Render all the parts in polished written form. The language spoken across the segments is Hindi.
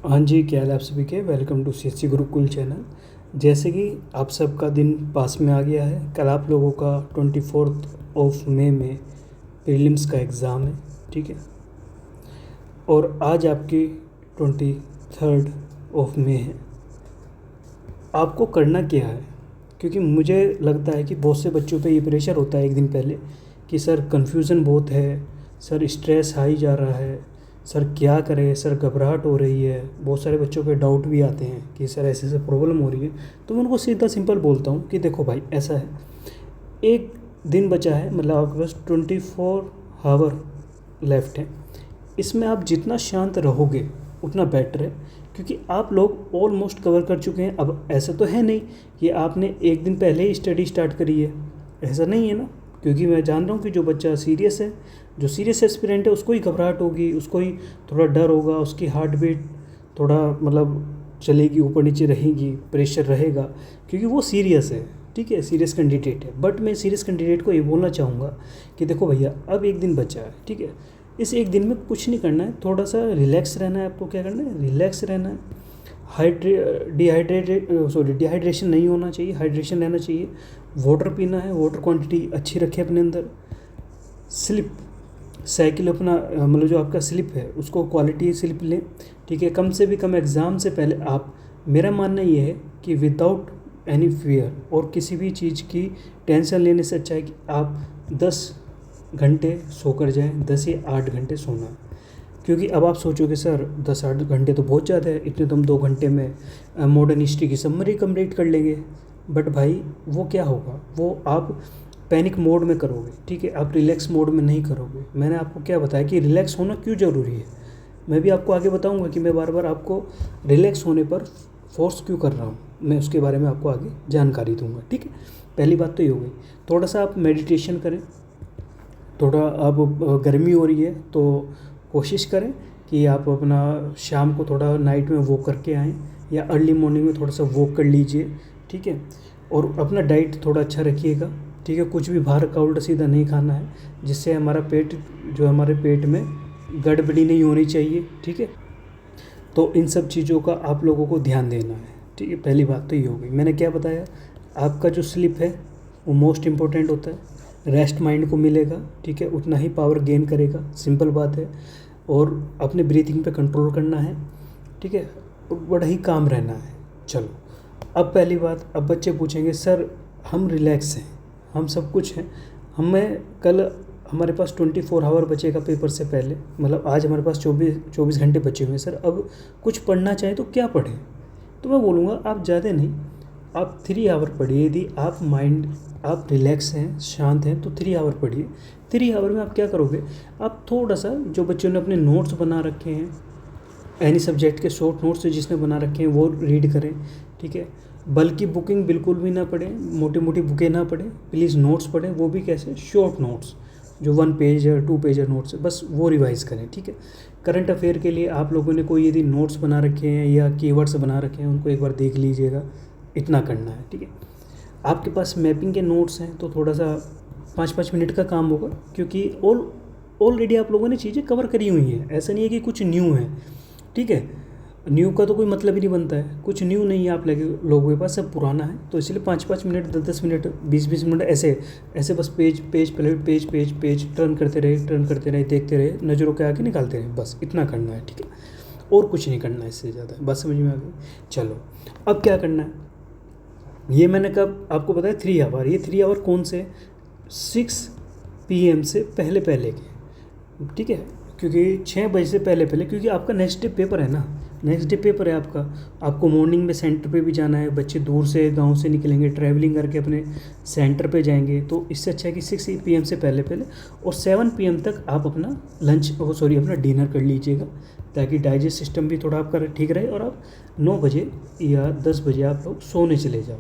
हाँ जी, क्या हाल है आप सभी के। Welcome to CSC Gurukul channel. जैसे कि आप सबका दिन पास में आ गया है, कल आप लोगों का 24 में प्रीलिम्स का एग्ज़ाम है, ठीक है। और आज आपकी 23 है। आपको करना क्या है, क्योंकि मुझे लगता है कि बहुत से बच्चों पे ये प्रेशर होता है एक दिन पहले कि सर कन्फ्यूज़न बहुत है, सर स्ट्रेस हाई जा रहा है, सर क्या करें, सर घबराहट हो रही है। बहुत सारे बच्चों पे डाउट भी आते हैं कि सर ऐसे ऐसे प्रॉब्लम हो रही है। तो मैं उनको सीधा सिंपल बोलता हूँ कि देखो भाई, ऐसा है, एक दिन बचा है, मतलब आपके पास 24 आवर लेफ्ट है। इसमें आप जितना शांत रहोगे उतना बेटर है, क्योंकि आप लोग ऑलमोस्ट कवर कर चुके हैं। अब ऐसा तो है नहीं कि आपने एक दिन पहले ही स्टडी स्टार्ट करी है, ऐसा नहीं है ना। क्योंकि मैं जान रहा हूँ कि जो बच्चा सीरियस है, जो सीरियस एस्पिरेंट है, उसको ही घबराहट होगी, उसको ही थोड़ा डर होगा, उसकी हार्ट बीट थोड़ा मतलब चलेगी, ऊपर नीचे रहेगी, प्रेशर रहेगा, क्योंकि वो सीरियस है, ठीक है, सीरियस कैंडिडेट है। बट मैं सीरियस कैंडिडेट को ये बोलना चाहूँगा कि देखो भैया, अब एक दिन बचा है, ठीक है। इस एक दिन में कुछ नहीं करना है, थोड़ा सा रिलैक्स रहना है। आपको क्या करना है, रिलैक्स रहना है। डिहाइड्रेशन नहीं होना चाहिए, हाइड्रेशन रहना चाहिए। वाटर पीना है, वाटर क्वांटिटी अच्छी रखें अपने अंदर। स्लिप साइकिल अपना मतलब जो आपका स्लिप है उसको क्वालिटी स्लिप लें, ठीक है। कम से भी कम एग्ज़ाम से पहले आप, मेरा मानना ये है कि विदाउट एनी फियर और किसी भी चीज़ की टेंशन लेने से अच्छा है कि आप 10 घंटे सो कर जाएँ, 10 या 8 घंटे सोना। क्योंकि अब आप सोचोगे सर 10-8 घंटे तो बहुत ज़्यादा है, इतने तो हम 2 घंटे में मॉडर्न हिस्ट्री की समरी कंप्लीट कर लेंगे। बट भाई वो क्या होगा, वो आप पैनिक मोड में करोगे, ठीक है, आप रिलैक्स मोड में नहीं करोगे। मैंने आपको क्या बताया कि रिलैक्स होना क्यों ज़रूरी है। मैं भी आपको आगे बताऊंगा कि मैं बार बार आपको रिलैक्स होने पर फोर्स क्यों कर रहा हूँ, मैं उसके बारे में आपको आगे जानकारी दूंगा, ठीक है। पहली बात तो ये हो गई। थोड़ा सा आप मेडिटेशन करें। थोड़ा अब गर्मी हो रही है तो कोशिश करें कि आप अपना शाम को थोड़ा नाइट में वॉक करके आएँ, या अर्ली मॉर्निंग में थोड़ा सा वॉक कर लीजिए, ठीक है। और अपना डाइट थोड़ा अच्छा रखिएगा, ठीक है। कुछ भी बाहर का उल्टा सीधा नहीं खाना है, जिससे हमारा पेट, जो हमारे पेट में गड़बड़ी नहीं होनी चाहिए, ठीक है। तो इन सब चीज़ों का आप लोगों को ध्यान देना है, ठीक है। पहली बात तो ये हो गई। मैंने क्या बताया, आपका जो स्लीप है वो मोस्ट इम्पोर्टेंट होता है। रेस्ट माइंड को मिलेगा, ठीक है, उतना ही पावर गेन करेगा, सिंपल बात है। और अपने ब्रीथिंग पे कंट्रोल करना है, ठीक है, और बड़ा ही काम रहना है। चलो, अब पहली बात, अब बच्चे पूछेंगे सर हम रिलैक्स हैं, हम सब कुछ हैं, हमें कल हमारे पास 24 आवर बचेगा पेपर से पहले, मतलब आज हमारे पास 24 घंटे बचे हुए हैं सर, अब कुछ पढ़ना चाहें तो क्या पढ़ें। तो मैं बोलूँगा आप ज़्यादा नहीं, आप 3 आवर पढ़िए। यदि आप माइंड, आप रिलैक्स हैं, शांत हैं, तो 3 आवर पढ़िए। 3 आवर में आप क्या करोगे, आप थोड़ा सा, जो बच्चों ने अपने नोट्स बना रखे हैं, एनी सब्जेक्ट के शॉर्ट नोट्स जिसने बना रखे हैं वो रीड करें, ठीक है। बल्कि बुकिंग बिल्कुल भी ना पढ़ें, मोटी मोटी बुकें ना पढ़ें, प्लीज़ नोट्स पढ़ें, वो भी कैसे, शॉर्ट नोट्स, जो 1 पेज या 2 पेज नोट्स है, बस वो रिवाइज़ करें, ठीक है। करंट अफेयर के लिए आप लोगों ने कोई यदि नोट्स बना रखे हैं या कीवर्ड्स बना रखे हैं, उनको एक बार देख लीजिएगा, इतना करना है, ठीक है। आपके पास मैपिंग के नोट्स हैं तो थोड़ा सा 5-5 मिनट का काम होगा, क्योंकि ऑलरेडी आप लोगों ने चीज़ें कवर करी हुई हैं, ऐसा नहीं है कि कुछ न्यू है, ठीक है। न्यू का तो कोई मतलब ही नहीं बनता है, कुछ न्यू नहीं है आप लोगों के पास, सब पुराना है। तो इसलिए 5-5 मिनट, 10-10 मिनट, 20-20 मिनट ऐसे ऐसे बस page page page page page page turn करते रहे, देखते रहे, नज़रों के आगे निकालते रहे, बस इतना करना है, ठीक है। और कुछ नहीं करना है इससे ज़्यादा, बस समझ में आ गई। चलो, अब क्या करना है, ये मैंने कब आपको बताया 3 आवर। ये 3 आवर कौन से, 6 PM से पहले पहले के, ठीक है। क्योंकि 6 बजे से पहले पहले, क्योंकि आपका नेक्स्ट डे पेपर है ना, नेक्स्ट डे पेपर है आपका। आपको मॉर्निंग में सेंटर पे भी जाना है, बच्चे दूर से गांव से निकलेंगे, ट्रैवलिंग करके अपने सेंटर पे जाएंगे। तो इससे अच्छा है कि 6 PM से पहले पहले और 7 PM तक आप अपना अपना डिनर कर लीजिएगा, ताकि डाइजेस्ट सिस्टम भी थोड़ा आपका ठीक रहे, और आप 9 बजे या 10 बजे आप लोग सोने चले जाओ।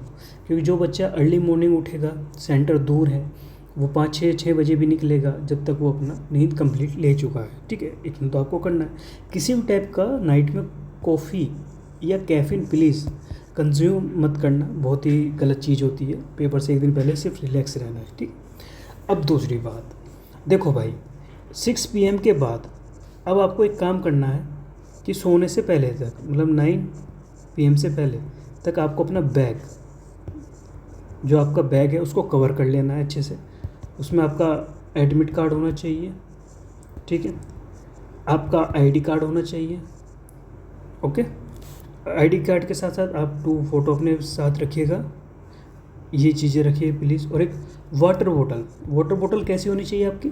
क्योंकि जो बच्चा अर्ली मॉर्निंग उठेगा, सेंटर दूर है, वो 5-6 बजे भी निकलेगा, जब तक वो अपना नींद कंप्लीट ले चुका है, ठीक है। इतना तो आपको करना है। किसी भी टाइप का नाइट में कॉफ़ी या कैफ़ीन प्लीज़ कंज्यूम मत करना, बहुत ही गलत चीज़ होती है। पेपर से एक दिन पहले सिर्फ रिलैक्स रहना है, ठीक। अब दूसरी बात, देखो भाई, 6 PM के बाद अब आपको एक काम करना है, कि सोने से पहले तक, मतलब 9 PM से पहले तक आपको अपना बैग, जो आपका बैग है उसको कवर कर लेना है अच्छे से। उसमें आपका एडमिट कार्ड होना चाहिए, ठीक है, आपका आईडी कार्ड होना चाहिए, ओके। आईडी कार्ड के साथ साथ आप 2 फ़ोटो अपने साथ रखिएगा, ये चीज़ें रखिए प्लीज़। और एक वाटर बोतल कैसी होनी चाहिए आपकी?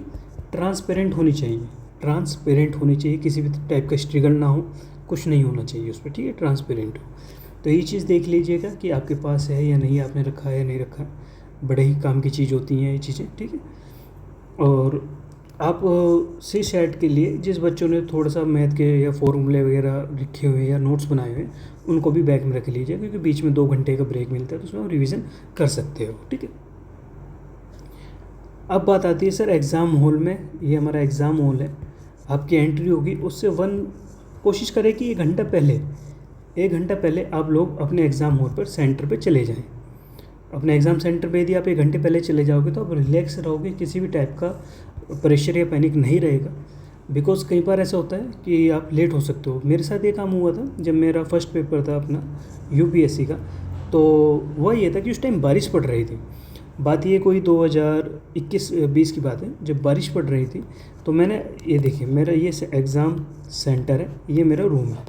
ट्रांसपेरेंट होनी चाहिए, ट्रांसपेरेंट होनी चाहिए, किसी भी टाइप का स्ट्रिगल ना हो, कुछ नहीं होना चाहिए उस पर, ठीक है, ट्रांसपेरेंट हो। तो ये चीज़ देख लीजिएगा कि आपके पास है या नहीं, आपने रखा है या नहीं रखा। बड़े ही काम की चीज़ होती हैं ये चीज़ें, ठीक है। और आप सी सेट के लिए जिस बच्चों ने थोड़ा सा मैथ के या फॉर्मूले वगैरह लिखे हुए या नोट्स बनाए हुए, उनको भी बैग में रख लीजिए, क्योंकि बीच में 2 घंटे का ब्रेक मिलता है, तो उसमें आप रिवीजन कर सकते हो, ठीक है। अब बात आती है सर एग्ज़ाम हॉल में। ये हमारा एग्ज़ाम हॉल है, आपकी एंट्री होगी उससे कोशिश करें कि 1 घंटा पहले आप लोग अपने एग्ज़ाम हॉल पर सेंटर पे चले जाएं। अपने एग्ज़ाम सेंटर पे यदि आप 1 घंटे पहले चले जाओगे तो आप रिलैक्स रहोगे, किसी भी टाइप का प्रेशर या पैनिक नहीं रहेगा। बिकॉज़ कई बार ऐसा होता है कि आप लेट हो सकते हो। मेरे साथ ये काम हुआ था जब मेरा फर्स्ट पेपर था अपना यूपीएससी का, तो वह ये था कि उस टाइम बारिश पड़ रही थी। बात ये कोई 2021-20 की बात है, जब बारिश पड़ रही थी, तो मैंने ये देखिए, मेरा ये एग्ज़ाम सेंटर है, ये मेरा रूम है।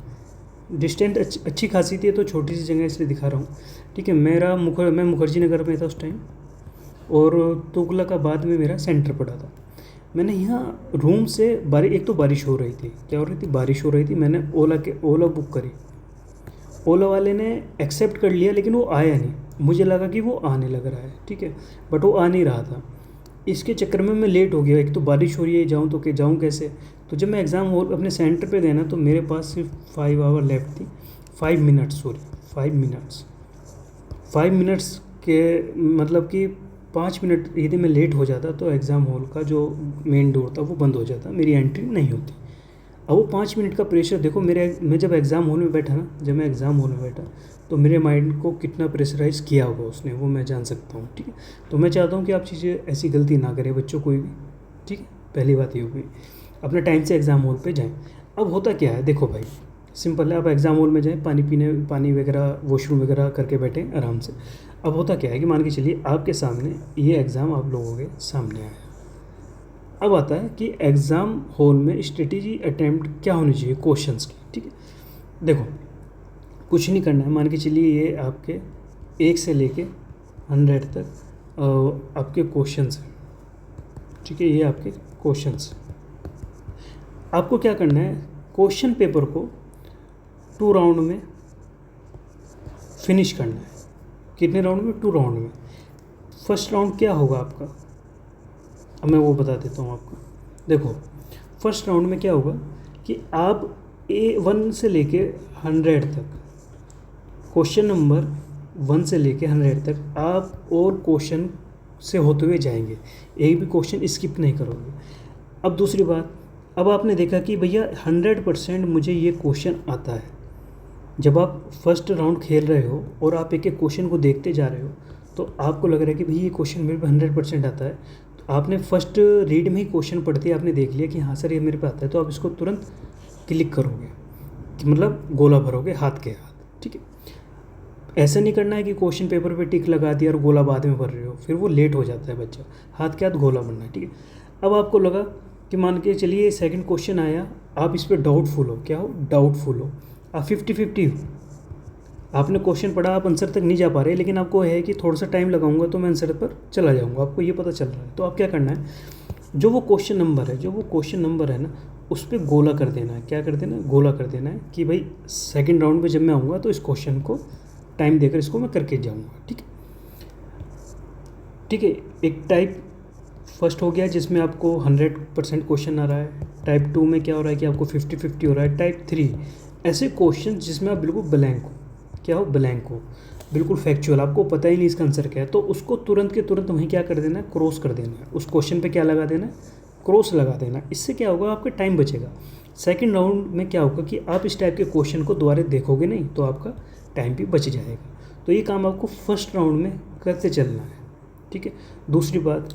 डिस्टेंस अच्छी खासी थी, तो छोटी सी जगह इसलिए दिखा रहा हूँ, ठीक है। मैं मुखर्जी नगर में था उस टाइम, और तुगलकाबाद में मेरा सेंटर पड़ा था। मैंने यहाँ रूम से एक तो बारिश हो रही थी, क्या हो रही थी, बारिश हो रही थी। मैंने ओला बुक करी, ओला वाले ने एक्सेप्ट कर लिया, लेकिन वो आया नहीं। मुझे लगा कि वो आने लग रहा है, ठीक है, बट वो आ नहीं रहा था। इसके चक्कर में मैं लेट हो गया, एक तो बारिश हो रही है, जाऊँ कैसे। तो जब मैं एग्ज़ाम हॉल अपने सेंटर पे गया ना, तो मेरे पास सिर्फ 5 आवर लेफ्ट थी, 5 मिनट्स के, मतलब कि 5 मिनट यदि मैं लेट हो जाता तो एग्ज़ाम हॉल का जो मेन डोर था वो बंद हो जाता, मेरी एंट्री नहीं होती। अब वो 5 मिनट का प्रेशर देखो, मैं जब एग्ज़ाम हॉल में बैठा तो मेरे माइंड को कितना प्रेशराइज़ किया होगा उसने, वो मैं जान सकता हूँ, ठीक है। तो मैं चाहता हूँ कि आप चीज़ें ऐसी गलती ना करें, बच्चों कोई भी, ठीक है। पहली बात ये होगी, अपने टाइम से एग्ज़ाम हॉल पे जाएं। अब होता क्या है, देखो भाई, सिंपल है, आप एग्ज़ाम हॉल में जाएं, पानी वगैरह, वॉशरूम वगैरह करके बैठें आराम से। अब होता क्या है कि मान के चलिए आपके सामने ये एग्ज़ाम आप लोगों के सामने आया। अब आता है कि एग्ज़ाम हॉल में स्ट्रेटेजी अटैम्प्ट क्या होनी चाहिए क्वेश्चंस की, ठीक है। देखो, कुछ नहीं करना है, मान के चलिए ये आपके 1 से लेके 100 तक आपके क्वेश्चंस हैं, ठीक है। ये आपके क्वेश्चंस, आपको क्या करना है, क्वेश्चन पेपर को 2 राउंड में फिनिश करना है। कितने राउंड में? 2 राउंड में। फर्स्ट राउंड क्या होगा आपका, अब मैं वो बता देता हूँ आपको। देखो, फर्स्ट राउंड में क्या होगा कि आप A1 से लेके 100 तक, क्वेश्चन नंबर 1 से लेके 100 तक आप और क्वेश्चन से होते हुए जाएंगे, एक भी क्वेश्चन स्किप नहीं करोगे। अब दूसरी बात, अब आपने देखा कि भैया 100% मुझे ये क्वेश्चन आता है। जब आप फर्स्ट राउंड खेल रहे हो और आप एक एक क्वेश्चन को देखते जा रहे हो, तो आपको लग रहा है कि भाई ये क्वेश्चन मेरे पे 100% आता है। तो आपने फर्स्ट रीड में ही क्वेश्चन पढ़ते ही आपने देख लिया कि हाँ सर ये मेरे पे आता है, तो आप इसको तुरंत क्लिक करोगे, कि मतलब गोला भरोगे हाथ के हाथ, ठीक है। ऐसा नहीं करना है कि क्वेश्चन पेपर पे टिक लगा दिया और गोला बाद में भर रहे हो, फिर वो लेट हो जाता है बच्चा, हाथ के हाथ गोला भरना है, ठीक है। अब आपको लगा कि मान के चलिए सेकंड क्वेश्चन आया, आप इस पर डाउटफुल हो, क्या हो, डाउटफुल हो, आप 50-50 हो। आपने क्वेश्चन पढ़ा, आप आंसर तक नहीं जा पा रहे, लेकिन आपको है कि थोड़ा सा टाइम लगाऊंगा तो मैं आंसर पर चला जाऊंगा, आपको ये पता चल रहा है। तो आप क्या करना है, जो वो क्वेश्चन नंबर है ना, उस पर गोला कर देना है। क्या कर देना है, गोला कर देना है कि भाई सेकंड राउंड में जब मैं आऊँगा तो इस क्वेश्चन को टाइम देकर इसको मैं करके जाऊँगा, ठीक है, ठीक है। एक टाइप फर्स्ट हो गया जिसमें आपको 100% क्वेश्चन आ रहा है। टाइप 2 में क्या हो रहा है कि आपको 50-50 हो रहा है। टाइप 3 ऐसे क्वेश्चन जिसमें आप बिल्कुल ब्लैंक हो, क्या हो, ब्लैंक हो, बिल्कुल फैक्चुअल, आपको पता ही नहीं इसका आंसर क्या है, तो उसको तुरंत के तुरंत वहीं क्या कर देना है, क्रॉस कर देना है। उस क्वेश्चन पे क्या लगा देना है, क्रॉस लगा देना। इससे क्या होगा, आपका टाइम बचेगा। सेकंड राउंड में क्या होगा कि आप इस टाइप के क्वेश्चन को दोबारा देखोगे नहीं, तो आपका टाइम भी बच जाएगा। तो ये काम आपको फर्स्ट राउंड में करते चलना है, ठीक है। दूसरी बात,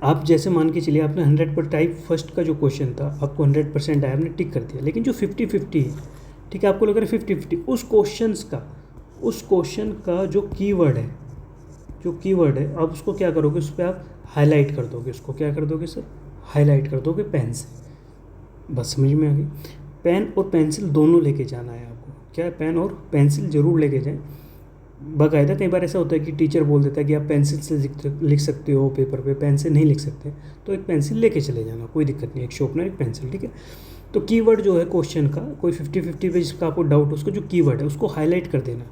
आप जैसे मान के चलिए आपने 100 पर टाइप फर्स्ट का जो क्वेश्चन था आपको 100% आया, आपने टिक कर दिया, लेकिन जो 50-50 है, ठीक है, आपको लग रहा है 50-50, उस क्वेश्चन का जो कीवर्ड है आप उसको क्या करोगे, उस पर आप हाईलाइट कर दोगे, उसको क्या कर दोगे सर, हाईलाइट कर दोगे पेन से। बस समझ में आ गई। पेन और पेंसिल दोनों लेके जाना है आपको, क्या है, पेन और पेंसिल ज़रूर लेके जाएं। बाकायदा कई बार ऐसा होता है कि टीचर बोल देता है कि आप पेंसिल से लिख सकते हो पेपर पे, पेन से नहीं लिख सकते, तो एक पेंसिल लेके चले जाना, कोई दिक्कत नहीं, एक शॉर्पनर एक पेंसिल, ठीक है। तो कीवर्ड जो है क्वेश्चन का, कोई 50-50 पे जिसका आपको डाउट, उसका जो कीवर्ड है उसको हाईलाइट कर देना,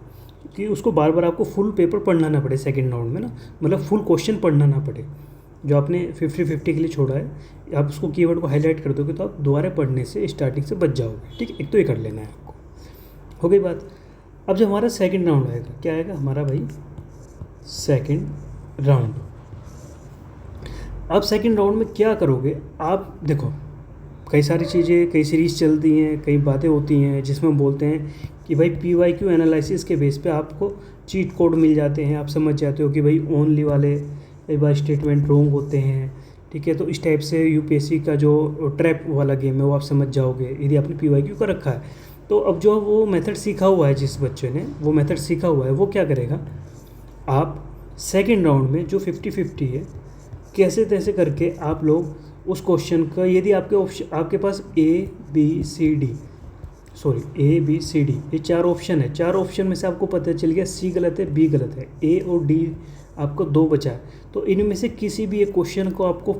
कि उसको बार बार आपको फुल पेपर पढ़ना ना पड़े सेकंड राउंड में ना, मतलब फुल क्वेश्चन पढ़ना ना पड़े। जो आपने 50-50 के लिए छोड़ा है, आप उसको कीवर्ड को हाईलाइट कर दोगे तो आप दोबारा पढ़ने से स्टार्टिंग से बच जाओगे, ठीक है। एक तो ये कर लेना है आपको, हो गई बात। अब जब हमारा सेकंड राउंड आएगा, क्या आएगा हमारा भाई, सेकंड राउंड। अब सेकंड राउंड में क्या करोगे आप, देखो कई सारी चीज़ें, कई सीरीज़ चलती हैं, कई बातें होती हैं जिसमें बोलते हैं कि भाई PYQ एनालिसिस के बेस पे आपको चीट कोड मिल जाते हैं, आप समझ जाते हो कि भाई ओनली वाले कई बार स्टेटमेंट रॉन्ग होते हैं, ठीक है। तो इस टाइप से UPSC का जो ट्रैप वाला गेम है वो आप समझ जाओगे यदि आपने PYQ का रखा है। तो अब जो वो मेथड सीखा हुआ है, जिस बच्चे ने वो मेथड सीखा हुआ है, वो क्या करेगा, आप सेकंड राउंड में जो 50-50 है, कैसे तैसे करके आप लोग उस क्वेश्चन का, यदि आपके पास A B C D ये 4 ऑप्शन है, 4 ऑप्शन में से आपको पता चल गया C गलत है, B गलत है, A और D आपको 2 बचा है, तो इनमें से किसी भी एक क्वेश्चन को आपको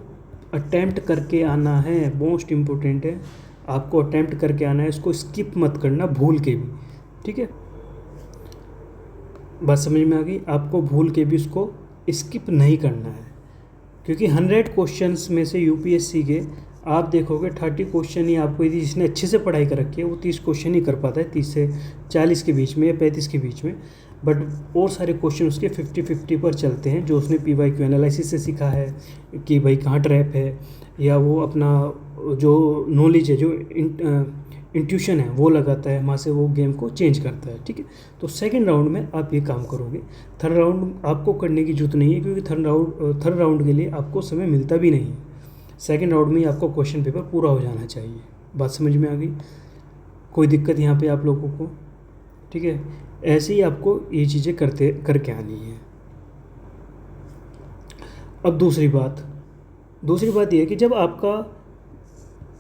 अटैम्प्ट करके आना है, मोस्ट इम्पोर्टेंट है, आपको अटैम्प्ट करके आना है, इसको स्किप मत करना भूल के भी, ठीक है। बात समझ में आ गई, आपको भूल के भी उसको स्किप नहीं करना है, क्योंकि 100 क्वेश्चंस में से UPSC के आप देखोगे 30 क्वेश्चन ही आपको, यदि जिसने अच्छे से पढ़ाई कर रखी है वो 30 क्वेश्चन ही कर पाता है, 30 से 40 के बीच में या 35 के बीच में, बट और सारे क्वेश्चन उसके 50-50 पर चलते हैं, जो उसने PYQ एनालिसिस से सीखा है कि भाई कहाँ ट्रैप है, या वो अपना जो नॉलेज है, जो इंट्यूशन है वो लगाता है, वहाँ से वो गेम को चेंज करता है, ठीक है। तो सेकंड राउंड में आप ये काम करोगे। थर्ड राउंड आपको करने की जरूरत नहीं है, क्योंकि थर्ड राउंड के लिए आपको समय मिलता भी नहीं है, सेकंड राउंड में ही आपको क्वेश्चन पेपर पूरा हो जाना चाहिए। बात समझ में आ गई, कोई दिक्कत यहाँ पे आप लोगों को, ठीक है। ऐसे ही आपको ये चीज़ें करके आनी है। अब दूसरी बात ये है कि जब आपका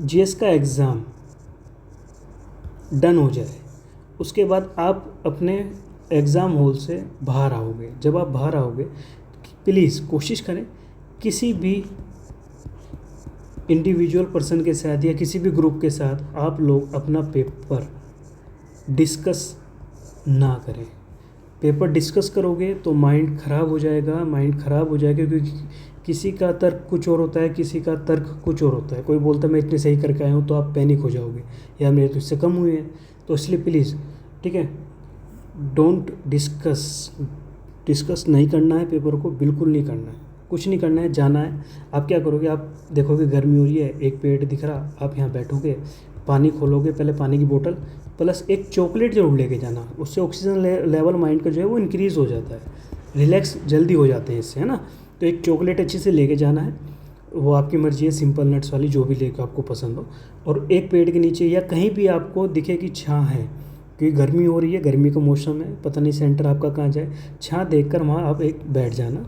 GS का एग्ज़ाम डन हो जाए, उसके बाद आप अपने एग्ज़ाम हॉल से बाहर आओगे। जब आप बाहर आओगे, प्लीज़ कोशिश करें किसी भी इंडिविजुअल पर्सन के साथ या किसी भी ग्रुप के साथ आप लोग अपना पेपर डिस्कस ना करें। पेपर डिस्कस करोगे तो माइंड ख़राब हो जाएगा, क्योंकि किसी का तर्क कुछ और होता है, किसी का तर्क कुछ और होता है। कोई बोलता है मैं इतने सही करके आया हूँ, तो आप पैनिक हो जाओगे, या मेरे तो इससे कम हुए हैं। तो इसलिए प्लीज़, ठीक है, डोंट डिस्कस नहीं करना है, पेपर को बिल्कुल नहीं करना है, कुछ नहीं करना है, जाना है। आप क्या करोगे, आप देखोगे गर्मी हो रही है, एक पेड़ दिख रहा, आप यहाँ बैठोगे, पानी खोलोगे, पहले पानी की बोतल प्लस एक चॉकलेट जरूर लेके जाना। उससे ऑक्सीजन लेवल माइंड का जो है वो इंक्रीज़ हो जाता है, रिलैक्स जल्दी हो जाते हैं इससे, है ना। तो एक चॉकलेट अच्छे से लेके जाना है, वो आपकी मर्ज़ी है, सिंपल नट्स वाली जो भी लेकर आपको पसंद हो। और एक पेड़ के नीचे या कहीं भी आपको दिखे कि छाँ है, क्योंकि गर्मी हो रही है, गर्मी का मौसम है, पता नहीं सेंटर आपका कहाँ जाए, छाँ देखकर वहाँ आप एक बैठ जाना,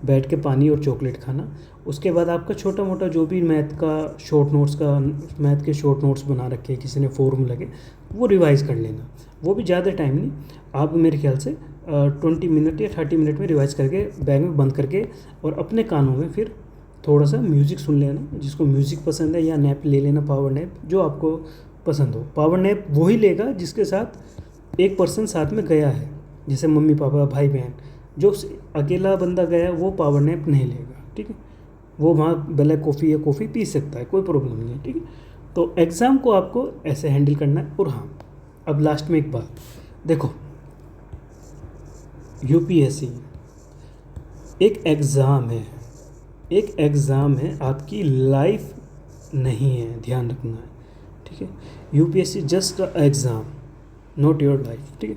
बैठ के पानी और चॉकलेट खाना। उसके बाद आपका छोटा मोटा जो भी मैथ के शॉर्ट नोट्स बना रखे हैं, किसी ने फॉर्मूला के, वो रिवाइज़ कर लेना। वो भी ज़्यादा टाइम नहीं, आप मेरे ख्याल से 20 मिनट या 30 मिनट में रिवाइज़ करके बैग में बंद करके, और अपने कानों में फिर थोड़ा सा म्यूज़िक सुन लेना, जिसको म्यूज़िक पसंद है, या नैप ले लेना, पावर नैप, जो आपको पसंद हो। पावर नैप वही लेगा जिसके साथ एक पर्सन साथ में गया है, जैसे मम्मी पापा भाई बहन। जो अकेला बंदा गया है वो पावर नैप नहीं लेगा, ठीक है। वो वहाँ ब्लैक कॉफ़ी या कॉफ़ी पी सकता है, कोई प्रॉब्लम नहीं है, ठीक है। तो एग्ज़ाम को आपको ऐसे हैंडल करना है। और हाँ, अब लास्ट में एक बात देखो, UPSC एक एग्ज़ाम है, आपकी लाइफ नहीं है, ध्यान रखना है, ठीक है। UPSC just a exam, not your life, ठीक है।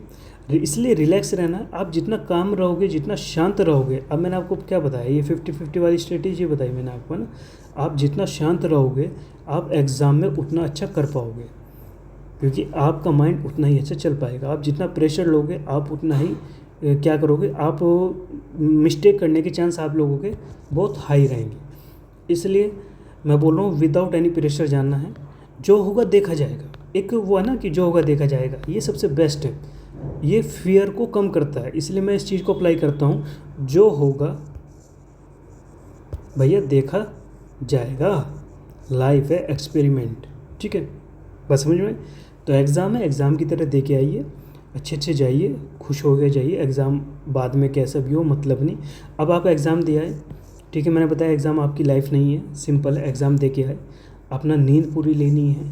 इसलिए रिलैक्स रहना है। आप जितना काम रहोगे, जितना शांत रहोगे, अब मैंने आपको क्या बताया, ये 50-50 वाली स्ट्रेटेजी बताई मैंने आपको ना, आप जितना शांत रहोगे आप एग्ज़ाम में उतना अच्छा कर पाओगे, क्योंकि आपका माइंड उतना ही अच्छा चल पाएगा। आप जितना प्रेशर लोगे आप उतना ही क्या करोगे, आप मिस्टेक करने के चांस आप लोगों के बहुत हाई रहेंगे। इसलिए मैं बोल रहा हूँ विदाउट एनी प्रेशर जानना है, जो होगा देखा जाएगा। एक वो है ना कि जो होगा देखा जाएगा, ये सबसे बेस्ट है, ये फियर को कम करता है। इसलिए मैं इस चीज़ को अप्लाई करता हूँ, जो होगा भैया देखा जाएगा, लाइफ है एक्सपेरिमेंट, ठीक है, बस समझ में। तो एग्ज़ाम है, एग्ज़ाम की तरह दे के आइए, अच्छे जाइए, खुश हो गए जाइए, एग्ज़ाम बाद में कैसा भी हो मतलब नहीं। अब आप एग्ज़ाम दिया है, ठीक है, मैंने बताया एग्ज़ाम आपकी लाइफ नहीं है, सिंपल है, एग्ज़ाम दे के आए, अपना नींद पूरी लेनी है,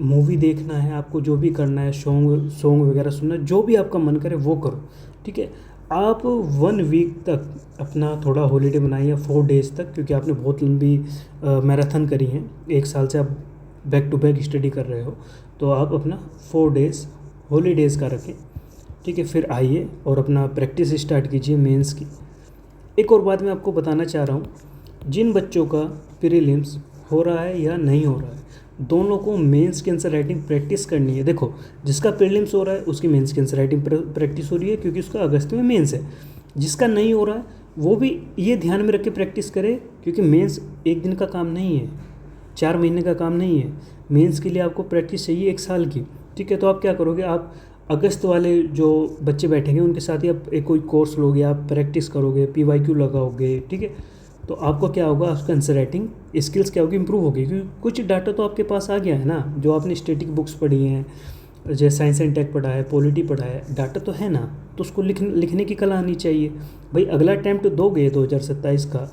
मूवी देखना है, आपको जो भी करना है, सॉन्ग वगैरह सुनना, जो भी आपका मन करे वो करो, ठीक है। आप 1 वीक तक अपना थोड़ा हॉलीडे बनाइए, 4 डेज़ तक, क्योंकि आपने बहुत लंबी मैराथन करी है, 1 साल से आप बैक टू बैक स्टडी कर रहे हो, तो आप अपना 4 डेज़ हॉलीडेज़ का रखें, ठीक है। फिर आइए और अपना प्रैक्टिस स्टार्ट कीजिए मेंस की। एक और बात मैं आपको बताना चाह रहा हूँ, जिन बच्चों का प्रीलिम्स हो रहा है या नहीं हो रहा है, दोनों को मेंस की आंसर राइटिंग प्रैक्टिस करनी है। देखो, जिसका प्रीलिम्स हो रहा है उसकी मेंस की आंसर राइटिंग प्रैक्टिस हो रही है, क्योंकि उसका अगस्त में मेंस है। जिसका नहीं हो रहा है वो भी ये ध्यान में रख के प्रैक्टिस करे, क्योंकि मेंस एक दिन का काम नहीं है, 4 महीने का काम नहीं है। मेंस के लिए आपको प्रैक्टिस चाहिए 1 साल की, ठीक है। तो आप क्या करोगे, आप अगस्त वाले जो बच्चे बैठेंगे उनके साथ ही आप एक कोई कोर्स लोगे, आप प्रैक्टिस करोगे, PYQ लगाओगे, ठीक है। तो आपको क्या होगा, आपका आंसर राइटिंग स्किल्स क्या होगी, इंप्रूव होगी, क्योंकि कुछ डाटा तो आपके पास आ गया है ना, जो आपने स्टैटिक बुक्स पढ़ी हैं, जैसे साइंस एंड टेक पढ़ा है, पॉलिटी पढ़ा है, डाटा तो है ना, तो उसको लिखने की कला आनी चाहिए भाई। अगला अटैम्प्ट दोगे 2027 का,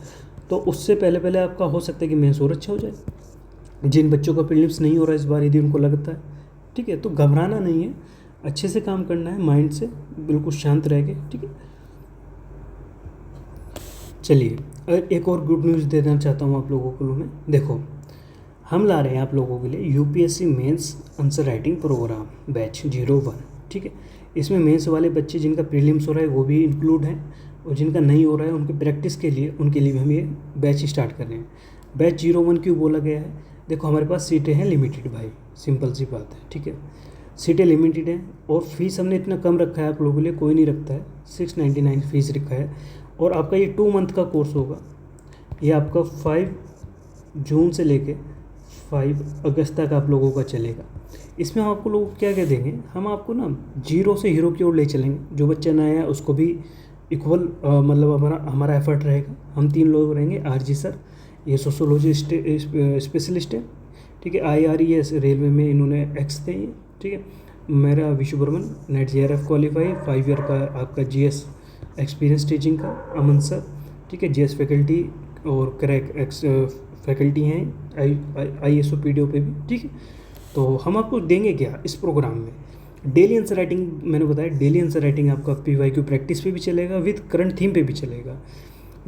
तो उससे पहले पहले आपका हो सकता है कि मेंस और अच्छा हो जाए। जिन बच्चों का प्रीलिम्स नहीं हो रहा इस बार, यदि उनको लगता है, ठीक है, तो घबराना नहीं है, अच्छे से काम करना है, माइंड से बिल्कुल शांत रह के, ठीक है। चलिए, एक और गुड न्यूज़ देना चाहता हूँ आप लोगों को मैं। देखो, हम ला रहे हैं आप लोगों के लिए UPSC mains answer writing program batch 01, ठीक है। इसमें मेंस वाले बच्चे जिनका प्रीलिम्स हो रहा है वो भी इंक्लूड हैं, और जिनका नहीं हो रहा है उनकी प्रैक्टिस के लिए, उनके लिए भी हम ये बैच स्टार्ट कर रहे हैं। बैच 01 क्यों बोला गया है, देखो हमारे पास सीटें हैं लिमिटेड भाई, सिंपल सी बात है, ठीक है। सीटें लिमिटेड हैं और फीस हमने इतना कम रखा है आप लोगों के लिए, कोई नहीं रखता है, 699 फीस रखा है। और आपका ये 2 मंथ का कोर्स होगा, ये आपका 5 जून से लेके 5 अगस्त तक आप लोगों का चलेगा। इसमें हम आपको लोग क्या क्या देंगे, हम आपको ना जीरो से हीरो की ओर ले चलेंगे। जो बच्चा नया है उसको भी इक्वल मतलब हमारा एफर्ट रहेगा। हम 3 लोग रहेंगे, RG सर, ये सोशोलॉजी स्पेशलिस्ट है, ठीक है। IRES रेलवे में इन्होंने एक्स थे ये, ठीक है। मेरा Vishu Barman, NET JRF qualify, 5 year का आपका GS एक्सपीरियंस टीचिंग का, अमन सर, ठीक है, GS फैकल्टी और क्रैक एक्स फैकल्टी हैं ISO PDO पे भी, ठीक है। तो हम आपको देंगे क्या इस प्रोग्राम में, डेली आंसर राइटिंग, मैंने बताया डेली आंसर राइटिंग आपका PYQ प्रैक्टिस पे भी चलेगा, विद करंट थीम पे भी चलेगा।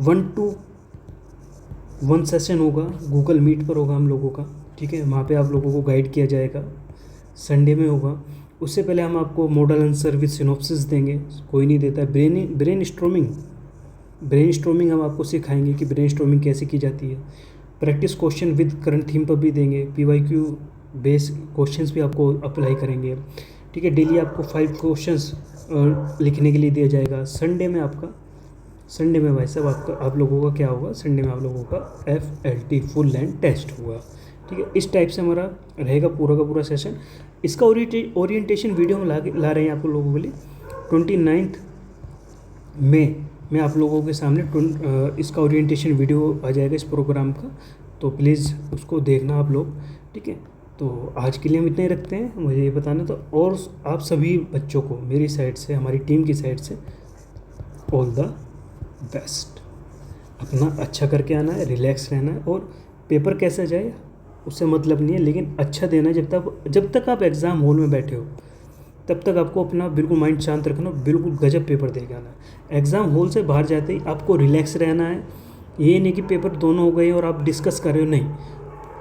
1 to 1 सेशन होगा, गूगल मीट पर होगा हम लोगों का, ठीक है। वहाँ पे आप लोगों को गाइड किया जाएगा, संडे में होगा। उससे पहले हम आपको मॉडल आंसर विद सिनॉप्सिस देंगे, कोई नहीं देता है। ब्रेन स्टॉर्मिंग हम आपको सिखाएंगे कि ब्रेन स्टॉर्मिंग कैसे की जाती है। Practice question with current theme पर भी देंगे, PYQ बेस क्वेश्चंस भी आपको अप्लाई करेंगे, ठीक है। डेली आपको 5 क्वेश्चंस लिखने के लिए दिया जाएगा। संडे में भाई साहब आप लोगों का क्या होगा, संडे में आप लोगों का FLT फुल लेंथ टेस्ट होगा, ठीक है। इस टाइप से हमारा रहेगा पूरा का पूरा सेशन। इसका ओरिएंटेशन वीडियो हम ला रहे हैं आप लोगों के लिए 29 मई में आप लोगों के सामने इसका ओरिएंटेशन वीडियो आ जाएगा इस प्रोग्राम का, तो प्लीज़ उसको देखना आप लोग, ठीक है। तो आज के लिए हम इतना ही रखते हैं, मुझे ये बताना था। और आप सभी बच्चों को मेरी साइड से, हमारी टीम की साइड से ऑल द बेस्ट। अपना अच्छा करके आना है, रिलैक्स रहना है, और पेपर कैसा जाए उससे मतलब नहीं है, लेकिन अच्छा देना है। जब तक आप एग्ज़ाम हॉल में बैठे हो तब तक आपको अपना बिल्कुल माइंड शांत रखना, बिल्कुल गजब पेपर दे के आना है। एग्ज़ाम हॉल से बाहर जाते ही आपको रिलैक्स रहना है। ये नहीं कि पेपर दोनों हो गए और आप डिस्कस कर रहे हो, नहीं।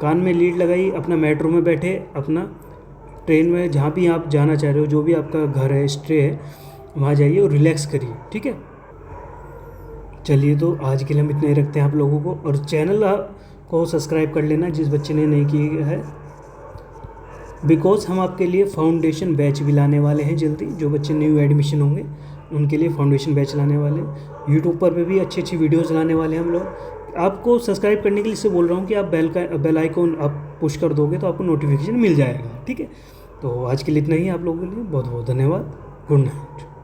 कान में लीड लगाई, अपना मेट्रो में बैठे, अपना ट्रेन में, जहाँ भी आप जाना चाह रहे हो, जो भी आपका घर है, स्टे है, वहाँ जाइए और रिलैक्स करिए, ठीक है। चलिए, तो आज के लिए हम इतना ही रखते हैं आप लोगों को, और चैनल को सब्सक्राइब कर लेना जिस बच्चे ने नहीं किया है, बिकॉज हम आपके लिए फाउंडेशन बैच भी लाने वाले हैं जल्दी। जो बच्चे न्यू एडमिशन होंगे उनके लिए फाउंडेशन बैच लाने वाले हैं। यूट्यूब पर भी अच्छी अच्छी वीडियोज़ लाने वाले हैं हम लोग। आपको सब्सक्राइब करने के लिए इससे बोल रहा हूँ कि आप बेल आइकन आप पुश कर दोगे तो आपको नोटिफिकेशन मिल जाएगा, ठीक है। तो आज के लिए इतना ही, आप लोगों के लिए बहुत बहुत धन्यवाद। Good night.